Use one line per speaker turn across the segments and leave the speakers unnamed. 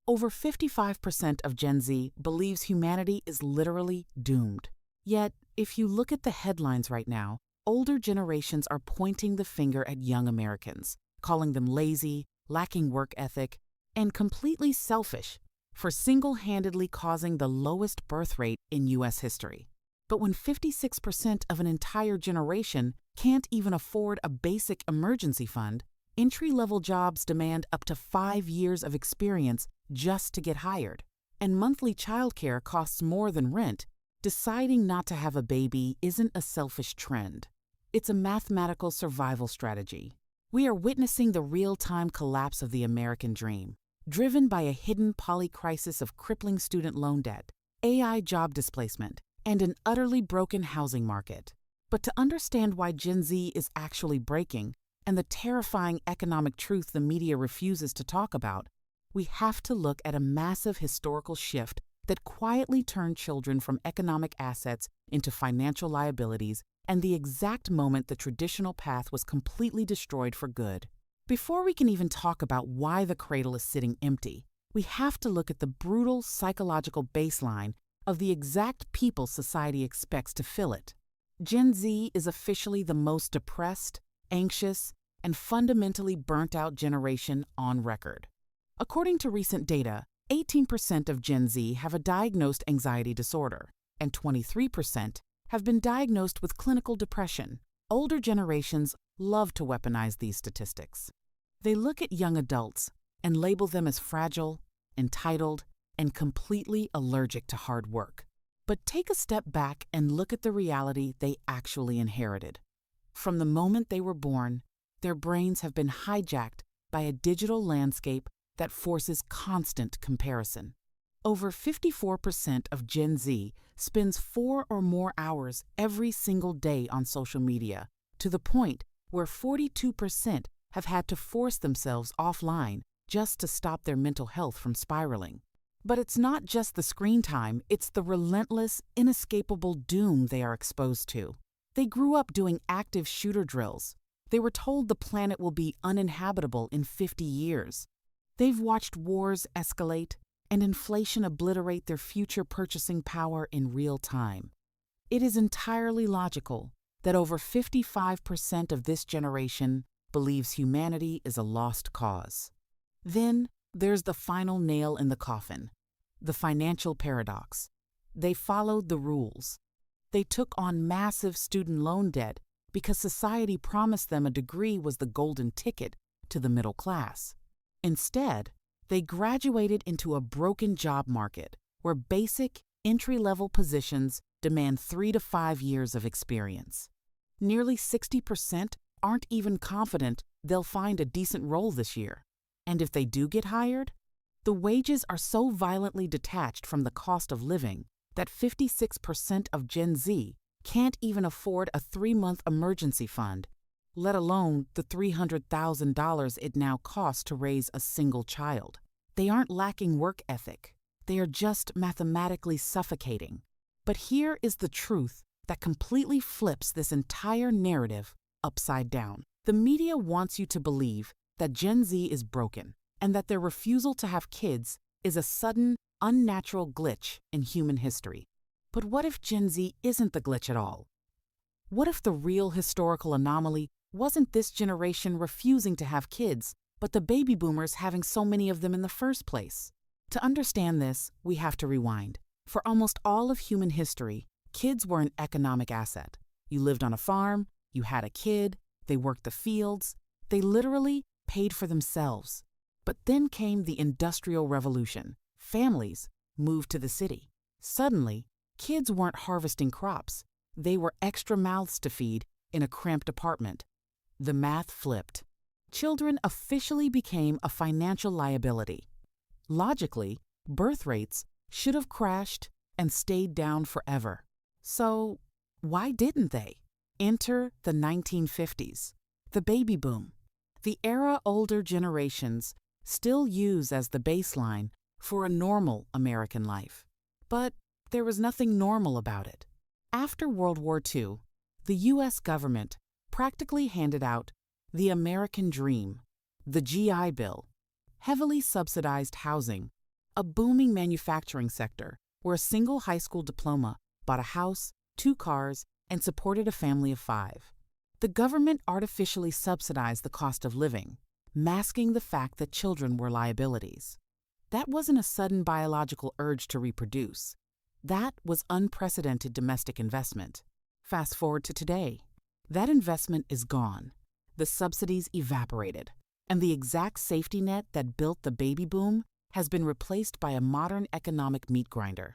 Over 55% of Gen Z believes humanity is literally doomed. Yet, if you look at the headlines right now, older generations are pointing the finger at young Americans, calling them lazy, lacking work ethic, and completely selfish for single-handedly causing the lowest birth rate in U.S. history. But when 56% of an entire generation can't even afford a basic emergency fund, entry-level jobs demand up to 5 years of experience just to get hired, and monthly childcare costs more than rent, deciding not to have a baby isn't a selfish trend. It's a mathematical survival strategy. We are witnessing the real-time collapse of the American dream, driven by a hidden polycrisis of crippling student loan debt, AI job displacement, and an utterly broken housing market. But to understand why Gen Z is actually breaking, and the terrifying economic truth the media refuses to talk about, we have to look at a massive historical shift that quietly turned children from economic assets into financial liabilities, and the exact moment the traditional path was completely destroyed for good. Before we can even talk about why the cradle is sitting empty, we have to look at the brutal psychological baseline of the exact people society expects to fill it. Gen Z is officially the most depressed, anxious, and fundamentally burnt-out generation on record. According to recent data, 18% of Gen Z have a diagnosed anxiety disorder, and 23% have been diagnosed with clinical depression. Older generations love to weaponize these statistics. They look at young adults and label them as fragile, entitled, and completely allergic to hard work. But take a step back and look at the reality they actually inherited. From the moment they were born, their brains have been hijacked by a digital landscape that forces constant comparison. Over 54% of Gen Z spends 4 or more hours every single day on social media, to the point where 42% have had to force themselves offline just to stop their mental health from spiraling. But it's not just the screen time, it's the relentless, inescapable doom they are exposed to. They grew up doing active shooter drills. They were told the planet will be uninhabitable in 50 years. They've watched wars escalate and inflation obliterate their future purchasing power in real time. It is entirely logical that over 55% of this generation believes humanity is a lost cause. Then there's the final nail in the coffin, the financial paradox. They followed the rules. They took on massive student loan debt because society promised them a degree was the golden ticket to the middle class. Instead, they graduated into a broken job market where basic, entry-level positions demand 3 to 5 years of experience. Nearly 60% aren't even confident they'll find a decent role this year. And if they do get hired, the wages are so violently detached from the cost of living that 56% of Gen Z can't even afford a 3-month emergency fund, let alone the $300,000 it now costs to raise a single child. They aren't lacking work ethic. They are just mathematically suffocating. But here is the truth that completely flips this entire narrative upside down. The media wants you to believe that Gen Z is broken and that their refusal to have kids is a sudden, unnatural glitch in human history. But what if Gen Z isn't the glitch at all? What if the real historical anomaly wasn't this generation refusing to have kids, but the baby boomers having so many of them in the first place? To understand this, we have to rewind. For almost all of human history, kids were an economic asset. You lived on a farm, you had a kid, they worked the fields, they literally paid for themselves. But then came the Industrial Revolution. Families moved to the city. Suddenly, kids weren't harvesting crops. They were extra mouths to feed in a cramped apartment. The math flipped. Children officially became a financial liability. Logically, birth rates should have crashed and stayed down forever. So, why didn't they? Enter the 1950s, the baby boom, the era older generations still use as the baseline for a normal American life. But there was nothing normal about it. After World War II, the U.S. government practically handed out the American dream, the GI Bill, heavily subsidized housing, a booming manufacturing sector where a single high school diploma bought a house, 2 cars, and supported a family of 5. The government artificially subsidized the cost of living, masking the fact that children were liabilities. That wasn't a sudden biological urge to reproduce. That was unprecedented domestic investment. Fast forward to today. That investment is gone. The subsidies evaporated, and the exact safety net that built the baby boom has been replaced by a modern economic meat grinder.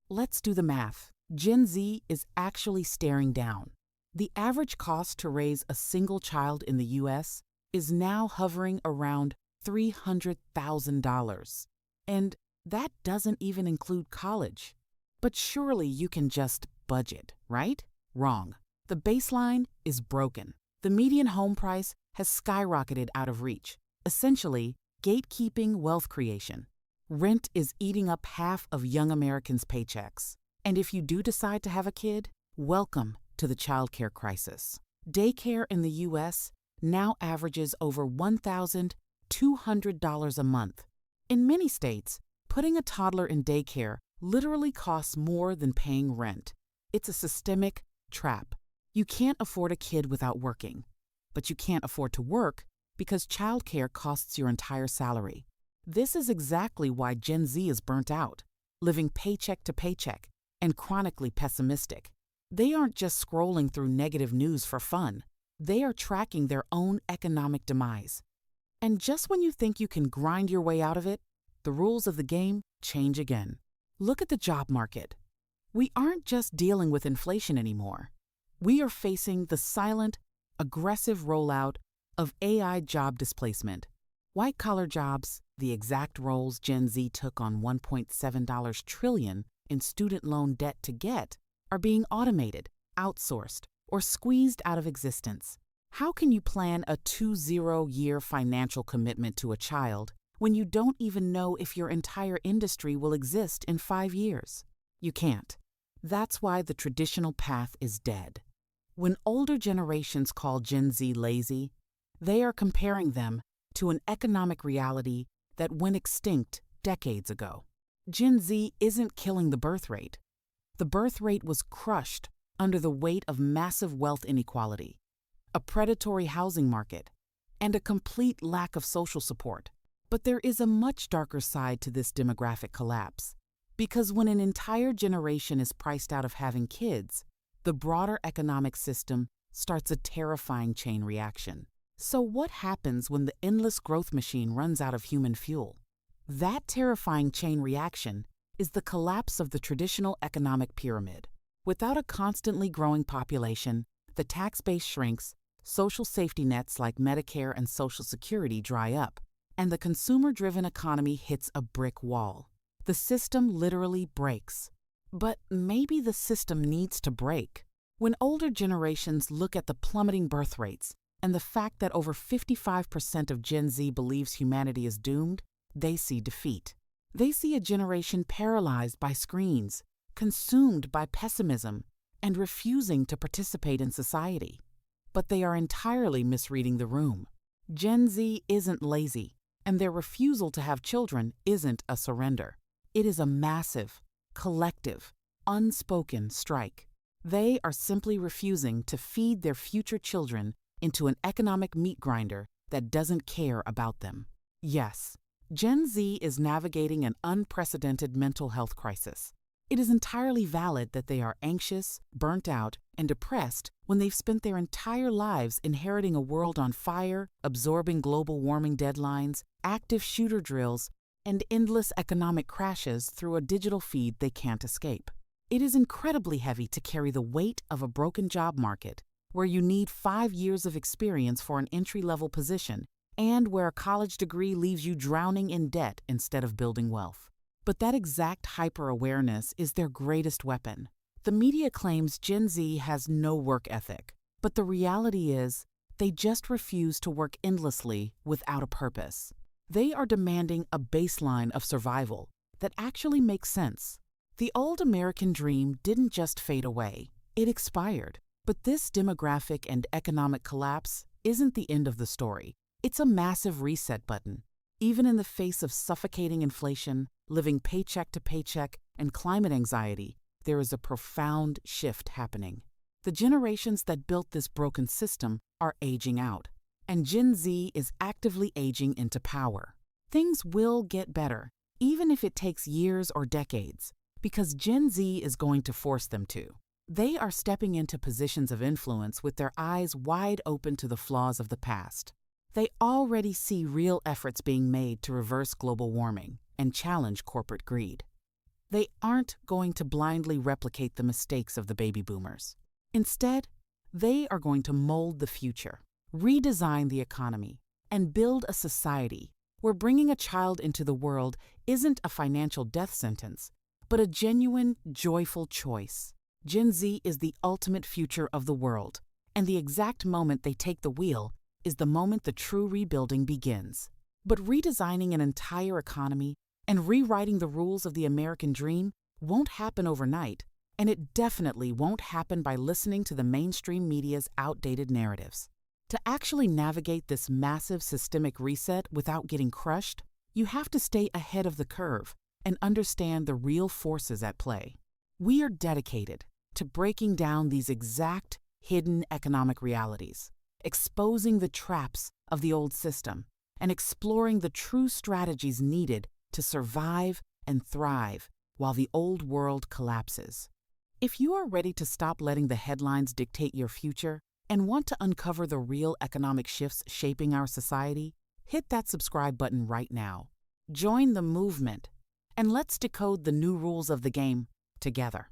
Let's do the math. Gen Z is actually staring down. The average cost to raise a single child in the U.S. is now hovering around $300,000. And that doesn't even include college. But surely you can just budget, right? Wrong. The baseline is broken. The median home price has skyrocketed out of reach, essentially gatekeeping wealth creation. Rent is eating up half of young Americans' paychecks. And if you do decide to have a kid, welcome to the childcare crisis. Daycare in the U.S. now averages over $1,200 a month. In many states, putting a toddler in daycare literally costs more than paying rent. It's a systemic trap. You can't afford a kid without working, but you can't afford to work because childcare costs your entire salary. This is exactly why Gen Z is burnt out, living paycheck to paycheck, and chronically pessimistic. They aren't just scrolling through negative news for fun. They are tracking their own economic demise. And just when you think you can grind your way out of it, the rules of the game change again. Look at the job market. We aren't just dealing with inflation anymore. We are facing the silent, aggressive rollout of AI job displacement. White-collar jobs, the exact roles Gen Z took on $1.7 trillion in student loan debt to get, are being automated, outsourced, or squeezed out of existence. How can you plan a 20-year financial commitment to a child when you don't even know if your entire industry will exist in 5 years? You can't. That's why the traditional path is dead. When older generations call Gen Z lazy, they are comparing them to an economic reality that went extinct decades ago. Gen Z isn't killing the birth rate. The birth rate was crushed under the weight of massive wealth inequality, a predatory housing market, and a complete lack of social support. But there is a much darker side to this demographic collapse. Because when an entire generation is priced out of having kids, the broader economic system starts a terrifying chain reaction. So what happens when the endless growth machine runs out of human fuel? That terrifying chain reaction is the collapse of the traditional economic pyramid. Without a constantly growing population, the tax base shrinks, social safety nets like Medicare and Social Security dry up, and the consumer-driven economy hits a brick wall. The system literally breaks. But maybe the system needs to break. When older generations look at the plummeting birth rates and the fact that over 55% of Gen Z believes humanity is doomed, they see defeat. They see a generation paralyzed by screens, consumed by pessimism, and refusing to participate in society. But they are entirely misreading the room. Gen Z isn't lazy, and their refusal to have children isn't a surrender. It is a massive, collective, unspoken strike. They are simply refusing to feed their future children into an economic meat grinder that doesn't care about them. Yes, Gen Z is navigating an unprecedented mental health crisis. It is entirely valid that they are anxious, burnt out, and depressed when they've spent their entire lives inheriting a world on fire, absorbing global warming deadlines, active shooter drills, and endless economic crashes through a digital feed they can't escape. It is incredibly heavy to carry the weight of a broken job market where you need 5 years of experience for an entry-level position and where a college degree leaves you drowning in debt instead of building wealth. But that exact hyper-awareness is their greatest weapon. The media claims Gen Z has no work ethic, but the reality is they just refuse to work endlessly without a purpose. They are demanding a baseline of survival that actually makes sense. The old American dream didn't just fade away, it expired. But this demographic and economic collapse isn't the end of the story. It's a massive reset button. Even in the face of suffocating inflation, living paycheck to paycheck, and climate anxiety, there is a profound shift happening. The generations that built this broken system are aging out, and Gen Z is actively aging into power. Things will get better, even if it takes years or decades, because Gen Z is going to force them to. They are stepping into positions of influence with their eyes wide open to the flaws of the past. They already see real efforts being made to reverse global warming and challenge corporate greed. They aren't going to blindly replicate the mistakes of the baby boomers. Instead, they are going to mold the future, redesign the economy, and build a society where bringing a child into the world isn't a financial death sentence, but a genuine, joyful choice. Gen Z is the ultimate future of the world, and the exact moment they take the wheel is the moment the true rebuilding begins. But redesigning an entire economy and rewriting the rules of the American dream won't happen overnight, and it definitely won't happen by listening to the mainstream media's outdated narratives. To actually navigate this massive systemic reset without getting crushed, you have to stay ahead of the curve and understand the real forces at play. We are dedicated to breaking down these exact, hidden economic realities, exposing the traps of the old system, and exploring the true strategies needed to survive and thrive while the old world collapses. If you are ready to stop letting the headlines dictate your future and want to uncover the real economic shifts shaping our society, hit that subscribe button right now. Join the movement, and let's decode the new rules of the game together.